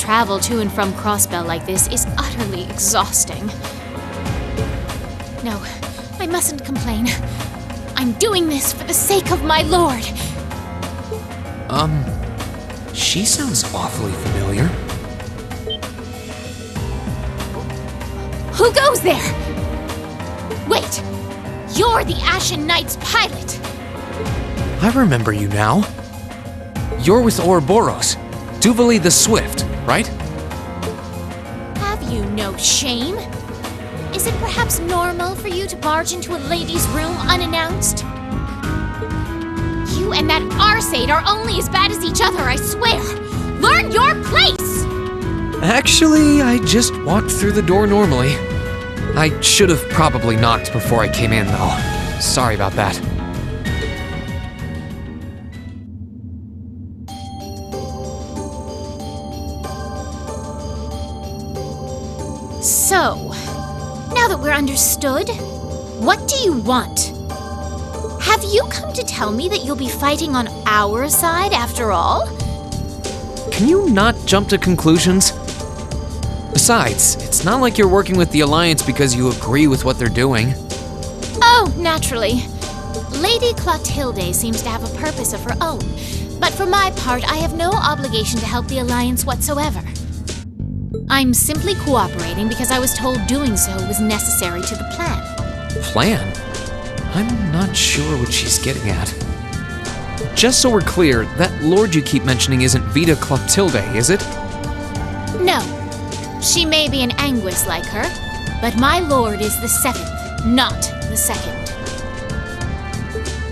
travel to and from Crossbell like this is utterly exhausting. No, I mustn't complain. I'm doing this for the sake of my lord. She sounds awfully familiar. Who goes there? Wait, you're the Ashen Knight's pilot. I remember you now. You're with Ouroboros, Duvali the Swift, right? Have you no shame? Is it perhaps normal for you to barge into a lady's room unannounced? You and that Arseid are only as bad as each other, I swear! Learn your place! Actually, I just walked through the door normally. I should have probably knocked before I came in, though. Sorry about that. So, now that we're understood, what do you want? Have you come to tell me that you'll be fighting on our side after all? Can you not jump to conclusions? Besides, it's not like you're working with the Alliance because you agree with what they're doing. Oh, naturally. Lady Clotilde seems to have a purpose of her own, but for my part, I have no obligation to help the Alliance whatsoever. I'm simply cooperating because I was told doing so was necessary to the plan. Plan? I'm not sure what she's getting at. Just so we're clear, that lord you keep mentioning isn't Vita Clotilde, is it? No. She may be an Anguis like her, but my lord is the 7th, not the 2nd.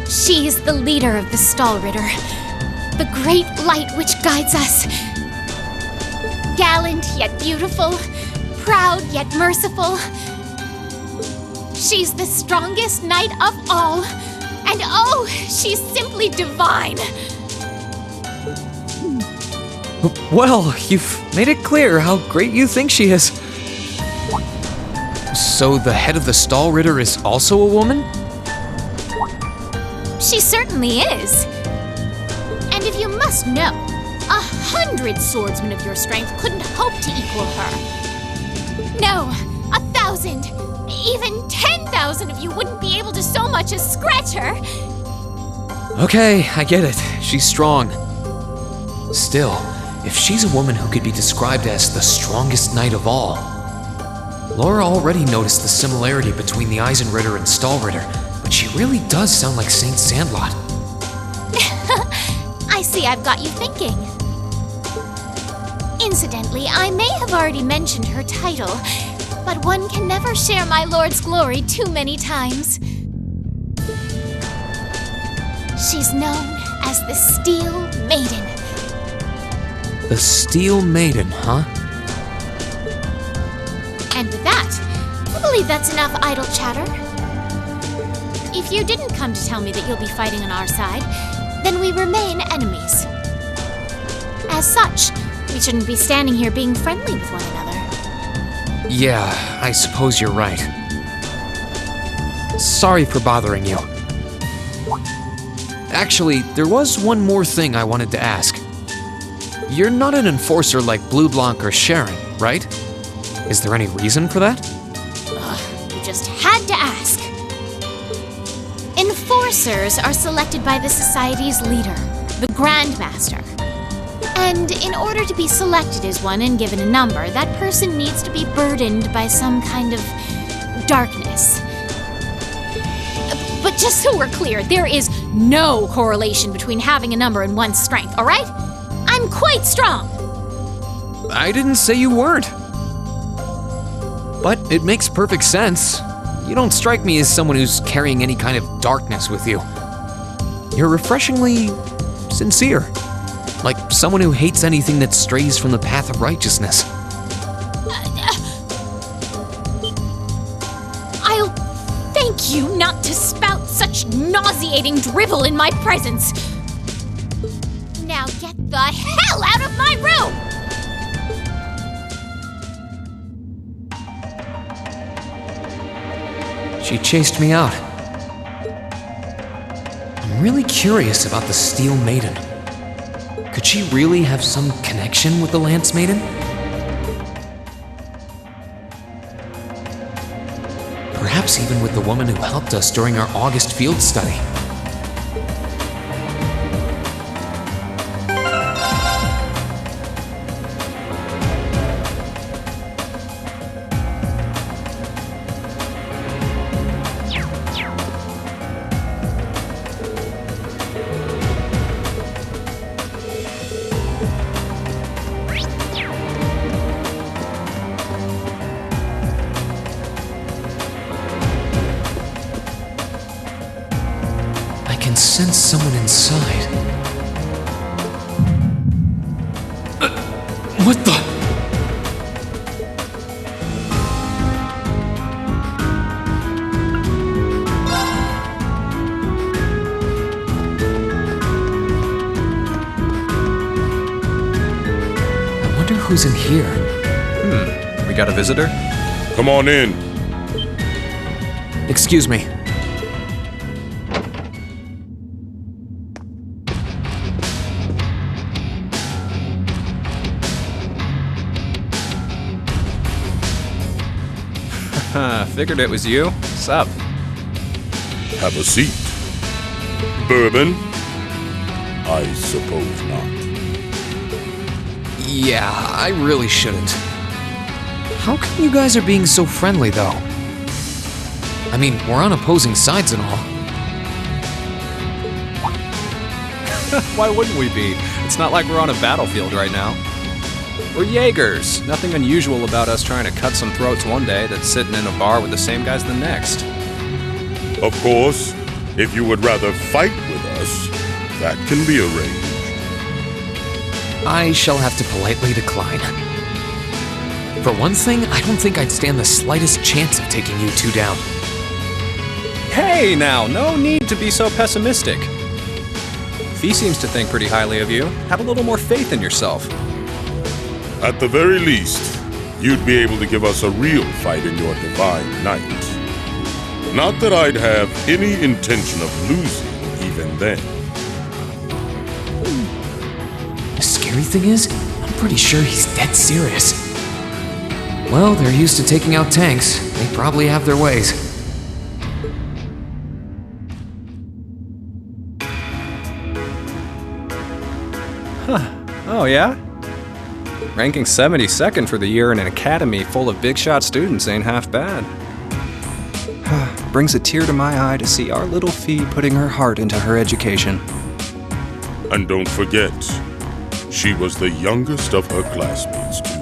She is the leader of the Stahlritter, the great light which guides us. Gallant yet beautiful, proud yet merciful. She's the strongest knight of all, and oh, she's simply divine. Well, you've made it clear how great you think she is. So the head of the Stahlritter is also a woman? She certainly is. And if you must know, 100 swordsmen of your strength couldn't hope to equal her. No, 1,000, even 10,000 of you wouldn't be able to so much as scratch her. Okay, I get it. She's strong. Still, if she's a woman who could be described as the strongest knight of all, Laura already noticed the similarity between the Eisenritter and Stahlritter, but she really does sound like Saint Sandlot. I see I've got you thinking. Incidentally, I may have already mentioned her title, but one can never share my lord's glory too many times. She's known as the Steel Maiden. The Steel Maiden, huh? And with that, I believe that's enough idle chatter. If you didn't come to tell me that you'll be fighting on our side, then we remain enemies. As such, we shouldn't be standing here being friendly with one another. Yeah, I suppose you're right. Sorry for bothering you. Actually, there was one more thing I wanted to ask. You're not an enforcer like Blue Blanc or Sharon, right? Is there any reason for that? You just had to ask. Enforcers are selected by the Society's leader, the Grandmaster. And in order to be selected as one and given a number, that person needs to be burdened by some kind of darkness. But just so we're clear, there is no correlation between having a number and one's strength, all right? I'm quite strong. I didn't say you weren't. But it makes perfect sense. You don't strike me as someone who's carrying any kind of darkness with you. You're refreshingly sincere. Like someone who hates anything that strays from the path of righteousness. I'll thank you not to spout such nauseating drivel in my presence. Now get the hell out of my room! She chased me out. I'm really curious about the Steel Maiden. Could she really have some connection with the Lance Maiden? Perhaps even with the woman who helped us during our August field study. I can sense someone inside. What the? I wonder who's in here. We got a visitor? Come on in. Excuse me. Figured it was you. Sup? Have a seat. Bourbon? I suppose not. Yeah, I really shouldn't. How come you guys are being so friendly, though? I mean, we're on opposing sides and all. Why wouldn't we be? It's not like we're on a battlefield right now. We're Jaegers. Nothing unusual about us trying to cut some throats one day that's sitting in a bar with the same guys the next. Of course, if you would rather fight with us, that can be arranged. I shall have to politely decline. For one thing, I don't think I'd stand the slightest chance of taking you two down. Hey now, no need to be so pessimistic. Fee seems to think pretty highly of you. Have a little more faith in yourself. At the very least, you'd be able to give us a real fight in your divine night. Not that I'd have any intention of losing even then. The scary thing is, I'm pretty sure he's dead serious. Well, they're used to taking out tanks. They probably have their ways. Oh yeah? Ranking 72nd for the year in an academy full of big shot students ain't half bad. Brings a tear to my eye to see our little Fee putting her heart into her education. And don't forget, she was the youngest of her classmates, too.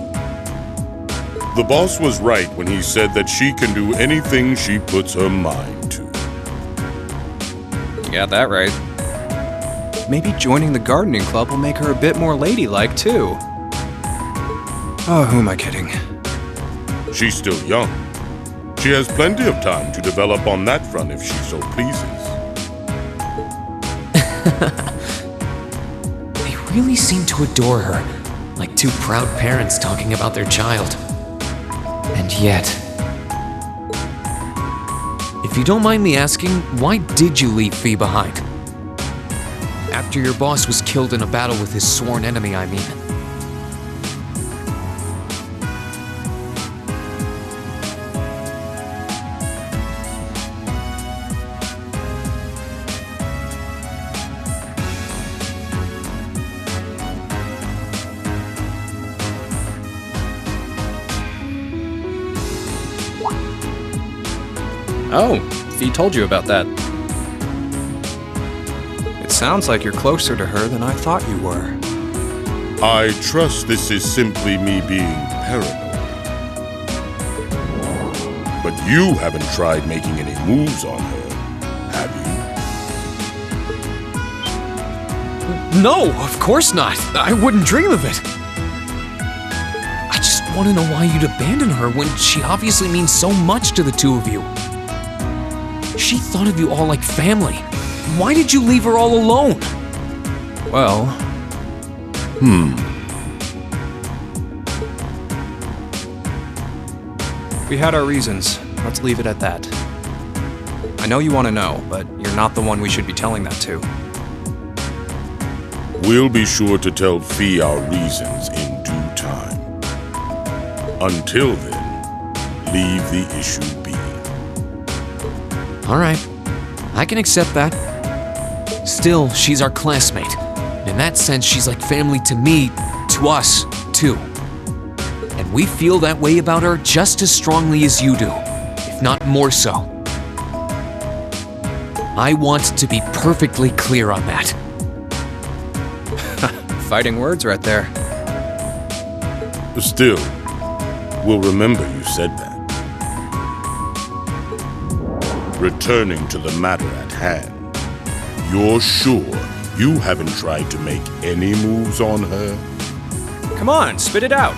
The boss was right when he said that she can do anything she puts her mind to. You got that right. Maybe joining the gardening club will make her a bit more ladylike, too. Oh, who am I kidding? She's still young. She has plenty of time to develop on that front if she so pleases. They really seem to adore her, like two proud parents talking about their child. And yet... If you don't mind me asking, why did you leave Fee behind? After your boss was killed in a battle with his sworn enemy, I mean. Oh, Fee told you about that. It sounds like you're closer to her than I thought you were. I trust this is simply me being paranoid. But you haven't tried making any moves on her, have you? No, of course not. I wouldn't dream of it. I just want to know why you'd abandon her when she obviously means so much to the two of you. She thought of you all like family. Why did you leave her all alone? Well... We had our reasons. Let's leave it at that. I know you want to know, but you're not the one we should be telling that to. We'll be sure to tell Fee our reasons in due time. Until then, leave the issue be. Alright, I can accept that. Still, she's our classmate. In that sense, she's like family to me, to us, too. And we feel that way about her just as strongly as you do, if not more so. I want to be perfectly clear on that. Fighting words right there. Still, we'll remember you said that. Returning to the matter at hand, you're sure you haven't tried to make any moves on her? Come on, spit it out.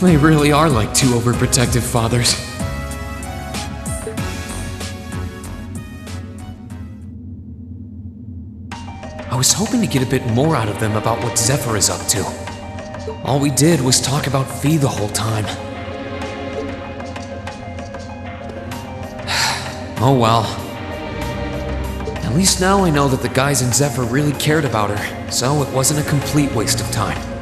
They really are like two overprotective fathers. I was hoping to get a bit more out of them about what Zephyr is up to. All we did was talk about Fee the whole time. Oh well. At least now I know that the guys in Zephyr really cared about her, so it wasn't a complete waste of time.